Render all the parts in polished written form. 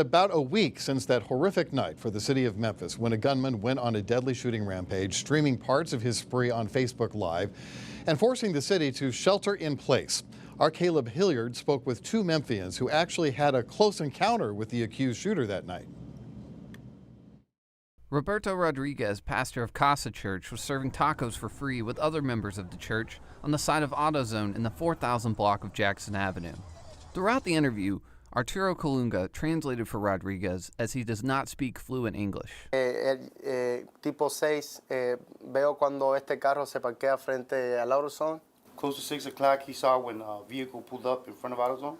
About a week since that horrific night for the city of Memphis when a gunman went on a deadly shooting rampage, streaming parts of his spree on Facebook Live and forcing the city to shelter in place. Our Caleb Hilliard spoke with two Memphians who actually had a close encounter with the accused shooter that night. Roberto Rodriguez, pastor of Casa Church, was serving tacos for free with other members of the church on the side of AutoZone in the 4000 block of Jackson Avenue. Throughout the interview, Arturo Colunga translated for Rodriguez as he does not speak fluent English. Tipo 6, veo cuando este carro se parquea frente al AutoZone. Close to 6 o'clock, he saw when a vehicle pulled up in front of AutoZone.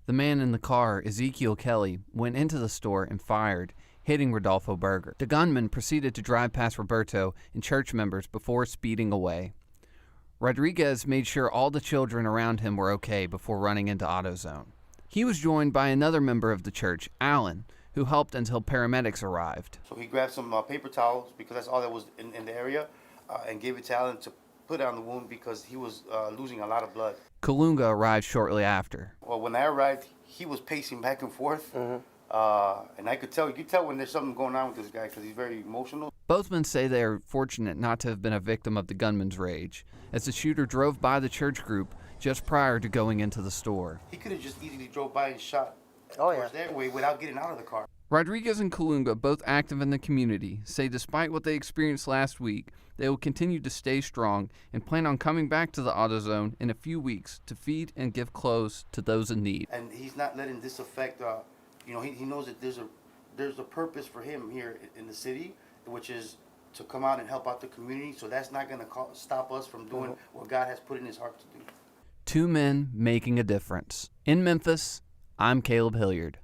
The man in the car, Ezekiel Kelly, went into the store and fired, hitting Rodolfo Berger. The gunman proceeded to drive past Roberto and church members before speeding away. Rodriguez made sure all the children around him were okay before running into AutoZone. He was joined by another member of the church, Alan, who helped until paramedics arrived. So he grabbed some paper towels, because that's all that was in the area, and gave it to Alan to put on the wound because he was losing a lot of blood. Colunga arrived shortly after. Well, when I arrived, he was pacing back and forth, and I could tell, you could tell when there's something going on with this guy because he's very emotional. Both men say they are fortunate not to have been a victim of the gunman's rage, as the shooter drove by the church group just prior to going into the store. He could have just easily drove by and shot yeah, their way without getting out of the car. Rodriguez and Colunga, both active in the community, say despite what they experienced last week, they will continue to stay strong and plan on coming back to the AutoZone in a few weeks to feed and give clothes to those in need. And he's not letting this affect, he knows that there's a purpose for him here in the city, which is to come out and help out the community. So that's not going to stop us from doing what God has put in his heart to do. Two men making a difference. In Memphis, I'm Caleb Hilliard.